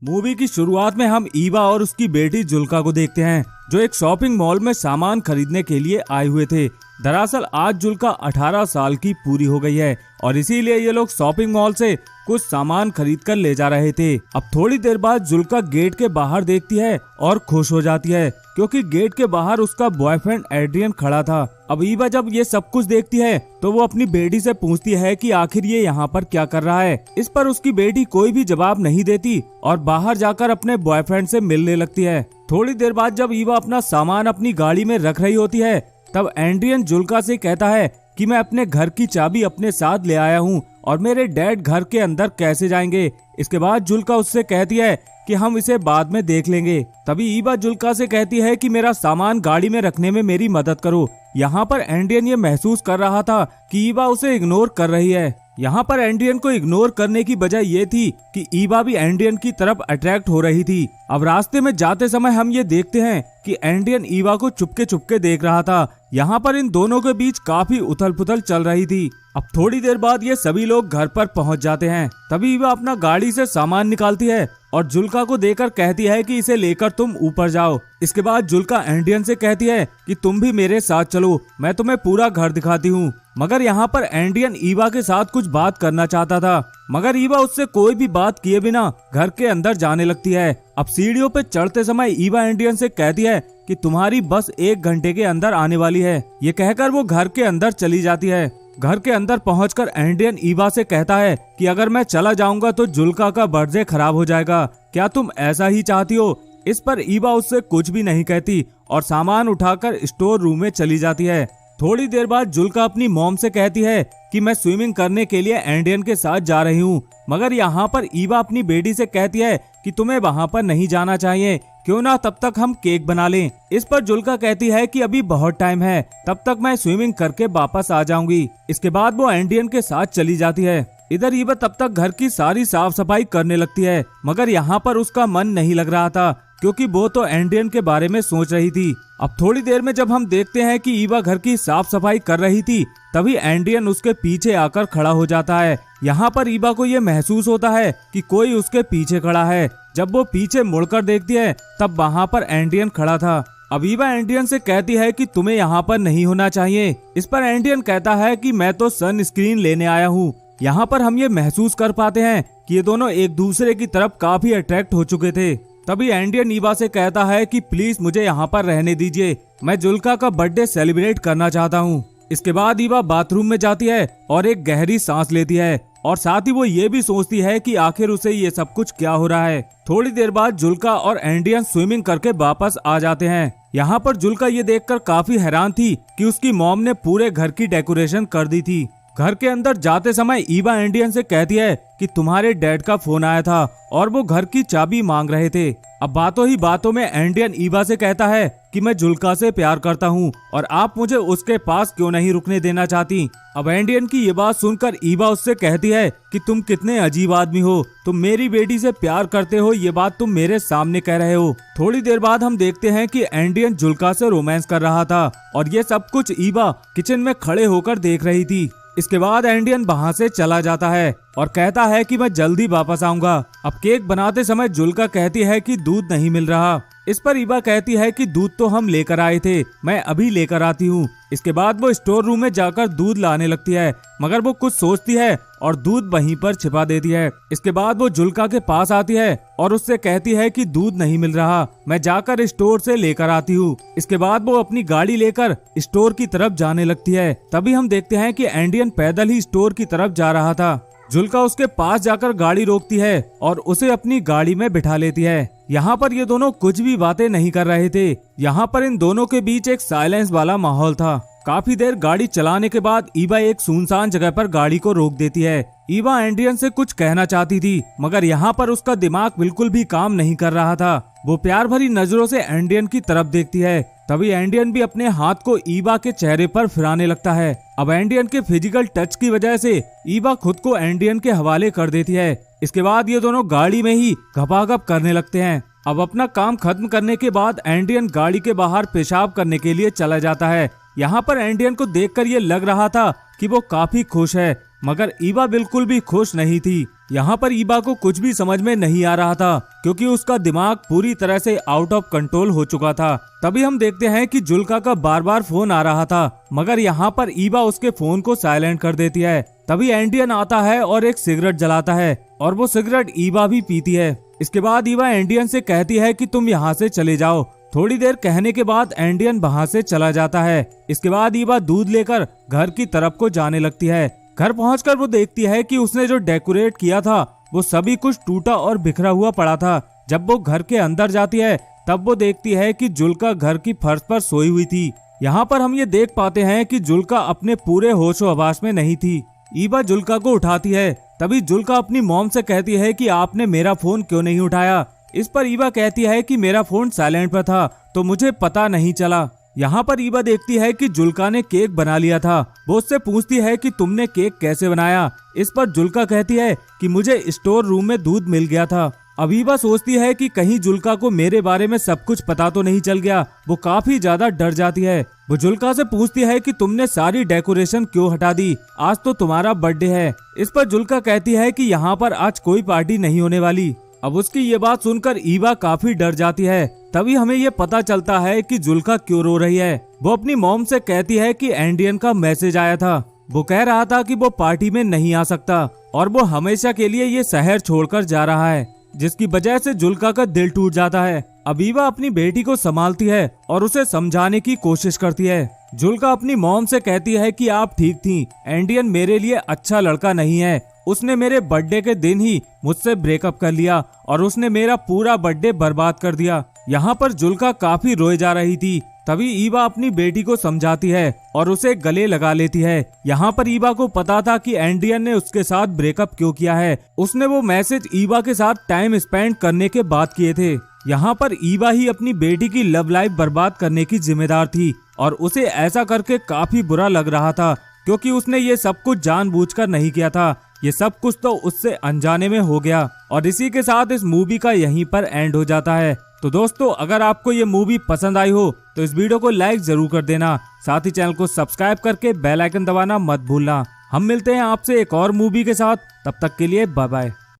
Movie की शुरुआत में हम ईवा और उसकी बेटी जुल्का को देखते हैं, जो एक शॉपिंग मॉल में सामान खरीदने के लिए आए हुए थे। दरअसल आज जुल्का 18 साल की पूरी हो गई है और इसीलिए ये लोग शॉपिंग मॉल से कुछ सामान खरीद कर ले जा रहे थे। अब थोड़ी देर बाद जुल्का गेट के बाहर देखती है और खुश हो जाती है, क्योंकि गेट के बाहर उसका बॉयफ्रेंड एड्रियन खड़ा था। अब ईवा जब ये सब कुछ देखती है तो वो अपनी बेटी से पूछती है कि आखिर ये यहाँ पर क्या कर रहा है। इस पर उसकी बेटी कोई भी जवाब नहीं देती और बाहर जाकर अपने बॉयफ्रेंड से मिलने लगती है। थोड़ी देर बाद जब ईवा अपना सामान अपनी गाड़ी में रख रही होती है, तब एड्रियन जुल्का से कहता है कि मैं अपने घर की चाबी अपने साथ ले आया हूँ और मेरे डैड घर के अंदर कैसे जाएंगे। इसके बाद जुल्का उससे कहती है कि हम इसे बाद में देख लेंगे। तभी ईवा जुल्का से कहती है कि मेरा सामान गाड़ी में रखने में मेरी मदद करो। यहाँ पर एड्रियन ये महसूस कर रहा था कि ईवा उसे इग्नोर कर रही है। यहाँ पर एड्रियन को इग्नोर करने की वजह ये थी कि ईवा भी एड्रियन की तरफ अट्रैक्ट हो रही थी। अब रास्ते में जाते समय हम ये देखते हैं कि एड्रियन ईवा को चुपके चुपके देख रहा था। यहाँ पर इन दोनों के बीच काफी उथल पुथल चल रही थी। अब थोड़ी देर बाद ये सभी लोग घर पर पहुँच जाते हैं। तभी ईवा अपना गाड़ी से सामान निकालती है और जुल्का को देकर कहती है कि इसे लेकर तुम ऊपर जाओ। इसके बाद जुल्का एड्रियन से कहती है कि तुम भी मेरे साथ चलो, मैं तुम्हें पूरा घर दिखाती हूँ। मगर यहाँ पर एड्रियन ईवा के साथ कुछ बात करना चाहता था, मगर ईवा उससे कोई भी बात किए बिना घर के अंदर जाने लगती है। अब सीढ़ियों पे चढ़ते समय ईवा एड्रियन से कहती है कि तुम्हारी बस 1 घंटे के अंदर आने वाली है। ये कहकर वो घर के अंदर चली जाती है। घर के अंदर पहुंचकर एड्रियन ईवा से कहता है कि अगर मैं चला जाऊंगा तो जुल्का का बर्थडे खराब हो जाएगा, क्या तुम ऐसा ही चाहती हो। इस पर ईवा उससे कुछ भी नहीं कहती और सामान उठाकर स्टोर रूम में चली जाती है। थोड़ी देर बाद जुल्का अपनी मॉम से कहती है कि मैं स्विमिंग करने के लिए एड्रियन के साथ जा रही हूँ। मगर यहाँ पर ईवा अपनी बेटी से कहती है कि तुम्हें वहाँ पर नहीं जाना चाहिए, क्यों ना तब तक हम केक बना लें। इस पर जुल्का कहती है कि अभी बहुत टाइम है, तब तक मैं स्विमिंग करके वापस आ जाऊंगी। इसके बाद वो एड्रियन के साथ चली जाती है। इधर ईवा तब तक घर की सारी साफ सफाई करने लगती है, मगर यहाँ पर उसका मन नहीं लग रहा था, क्योंकि वो तो एड्रियन के बारे में सोच रही थी। अब थोड़ी देर में जब हम देखते हैं कि ईवा घर की साफ सफाई कर रही थी, तभी एड्रियन उसके पीछे आकर खड़ा हो जाता है। यहाँ पर ईवा को ये महसूस होता है कि कोई उसके पीछे खड़ा है। जब वो पीछे मुड़कर देखती है तब वहाँ पर एड्रियन खड़ा था। अब ईवा एड्रियन से कहती है कि तुम्हें यहाँ पर नहीं होना चाहिए। इस पर एड्रियन कहता है कि मैं तो सनस्क्रीन लेने आया हूँ। यहाँ पर हम ये महसूस कर पाते हैं कि ये दोनों एक दूसरे की तरफ काफी अट्रैक्ट हो चुके थे। तभी एड्रियन ईवा से कहता है कि प्लीज मुझे यहाँ पर रहने दीजिए, मैं जुल्का का बर्थडे सेलिब्रेट करना चाहता हूँ। इसके बाद ईवा बाथरूम में जाती है और एक गहरी सांस लेती है और साथ ही वो ये भी सोचती है कि आखिर उसे ये सब कुछ क्या हो रहा है। थोड़ी देर बाद जुल्का और एड्रियन स्विमिंग करके वापस आ जाते हैं। यहाँ पर जुल्का ये देखकर काफी हैरान थी कि उसकी मॉम ने पूरे घर की डेकोरेशन कर दी थी। घर के अंदर जाते समय ईवा एड्रियन से कहती है कि तुम्हारे डैड का फोन आया था और वो घर की चाबी मांग रहे थे। अब बातों ही बातों में एड्रियन ईवा से कहता है कि मैं जुल्का से प्यार करता हूँ और आप मुझे उसके पास क्यों नहीं रुकने देना चाहती। अब एड्रियन की ये बात सुनकर ईवा उससे कहती है कि तुम कितने अजीब आदमी हो, तुम मेरी बेटी से प्यार करते हो, ये बात तुम मेरे सामने कह रहे हो। थोड़ी देर बाद हम देखते हैं कि एड्रियन जुल्का से रोमांस कर रहा था और ये सब कुछ ईवा किचन में खड़े होकर देख रही थी। इसके बाद एड्रियन वहाँ से चला जाता है और कहता है कि मैं जल्दी वापस आऊंगा। अब केक बनाते समय जुल्का कहती है कि दूध नहीं मिल रहा। इस पर ईवा कहती है कि दूध तो हम लेकर आए थे, मैं अभी लेकर आती हूँ। इसके बाद वो स्टोर रूम में जाकर दूध लाने लगती है, मगर वो कुछ सोचती है और दूध वहीं पर छिपा देती है। इसके बाद वो जुल्का के पास आती है और उससे कहती है कि दूध नहीं मिल रहा, मैं जाकर स्टोर से लेकर आती हूँ। इसके बाद वो अपनी गाड़ी लेकर स्टोर की तरफ जाने लगती है। तभी हम देखते हैं कि एड्रियन पैदल ही स्टोर की तरफ जा रहा था। जुल्का उसके पास जाकर गाड़ी रोकती है और उसे अपनी गाड़ी में बिठा लेती है। यहाँ पर ये दोनों कुछ भी बातें नहीं कर रहे थे। यहाँ पर इन दोनों के बीच एक साइलेंस वाला माहौल था। काफी देर गाड़ी चलाने के बाद ईवा एक सुनसान जगह पर गाड़ी को रोक देती है। ईवा एड्रियन से कुछ कहना चाहती थी, मगर यहाँ पर उसका दिमाग बिल्कुल भी काम नहीं कर रहा था। वो प्यार भरी नजरों से एड्रियन की तरफ देखती है। तभी एड्रियन भी अपने हाथ को ईवा के चेहरे पर फिराने लगता है। अब एड्रियन के फिजिकल टच की वजह से ईवा खुद को एड्रियन के हवाले कर देती है। इसके बाद ये दोनों गाड़ी में ही घपाघप करने लगते हैं। अब अपना काम खत्म करने के बाद एड्रियन गाड़ी के बाहर पेशाब करने के लिए चला जाता है। यहाँ पर एड्रियन को देखकर ये लग रहा था कि वो काफी खुश है, मगर ईवा बिल्कुल भी खुश नहीं थी। यहाँ पर ईबा को कुछ भी समझ में नहीं आ रहा था क्योंकि उसका दिमाग पूरी तरह से आउट ऑफ कंट्रोल हो चुका था। तभी हम देखते हैं कि जुल्का का बार बार फोन आ रहा था, मगर यहाँ पर ईबा उसके फोन को साइलेंट कर देती है। तभी एंडियन आता है और एक सिगरेट जलाता है और वो सिगरेट ईबा भी पीती है। इसके बाद ईबा एंडियन से कहती है कि तुम यहाँ से चले जाओ। थोड़ी देर कहने के बाद एंडियन वहाँ से चला जाता है। इसके बाद ईबा दूध लेकर घर की तरफ को जाने लगती है। घर पहुंचकर वो देखती है कि उसने जो डेकोरेट किया था वो सभी कुछ टूटा और बिखरा हुआ पड़ा था। जब वो घर के अंदर जाती है तब वो देखती है कि जुल्का घर की फर्श पर सोई हुई थी। यहाँ पर हम ये देख पाते हैं कि जुल्का अपने पूरे होशो हवास में नहीं थी। ईबा जुल्का को उठाती है। तभी जुल्का अपनी मॉम से कहती है कि आपने मेरा फोन क्यों नहीं उठाया। इस पर ईबा कहती है कि मेरा फोन साइलेंट पर था तो मुझे पता नहीं चला। यहाँ पर ईबा देखती है कि जुल्का ने केक बना लिया था। वो उससे पूछती है कि तुमने केक कैसे बनाया। इस पर जुल्का कहती है कि मुझे स्टोर रूम में दूध मिल गया था। अब ईबा सोचती है कि कहीं जुल्का को मेरे बारे में सब कुछ पता तो नहीं चल गया। वो काफी ज्यादा डर जाती है। वो जुल्का से पूछती है कि तुमने सारी डेकोरेशन क्यों हटा दी, आज तो तुम्हारा बर्थडे है। इस पर जुल्का कहती है कि यहाँ पर आज कोई पार्टी नहीं होने वाली। अब उसकी ये बात सुनकर ईबा काफी डर जाती है। तभी हमें ये पता चलता है कि जुल्का क्यों रो रही है। वो अपनी मॉम से कहती है कि एंडियन का मैसेज आया था। वो कह रहा था कि वो पार्टी में नहीं आ सकता और वो हमेशा के लिए ये शहर छोड़कर जा रहा है, जिसकी वजह से जुल्का का दिल टूट जाता है। अब ईबा अपनी बेटी को संभालती है और उसे समझाने की कोशिश करती है। जुल्का अपनी मॉम से कहती है कि आप ठीक थी, एंडियन मेरे लिए अच्छा लड़का नहीं है। उसने मेरे बर्थडे के दिन ही मुझसे ब्रेकअप कर लिया और उसने मेरा पूरा बर्थडे बर्बाद कर दिया। यहाँ पर जुल्का काफी रोए जा रही थी। तभी ईबा अपनी बेटी को समझाती है और उसे गले लगा लेती है। यहाँ पर ईबा को पता था कि एंडियन ने उसके साथ ब्रेकअप क्यों किया है। उसने वो मैसेज ईबा के साथ टाइम स्पेंड करने के बाद किए थे। यहाँ पर ईबा ही अपनी बेटी की लव लाइफ बर्बाद करने की जिम्मेदार थी और उसे ऐसा करके काफी बुरा लग रहा था क्योंकि उसने ये सब कुछ जानबूझकर नहीं किया था। ये सब कुछ तो उससे अनजाने में हो गया। और इसी के साथ इस मूवी का यहीं पर एंड हो जाता है। तो दोस्तों, अगर आपको ये मूवी पसंद आई हो तो इस वीडियो को लाइक जरूर कर देना। साथ ही चैनल को सब्सक्राइब करके बेल आइकन दबाना मत भूलना। हम मिलते हैं आपसे एक और मूवी के साथ। तब तक के लिए बाय बाय।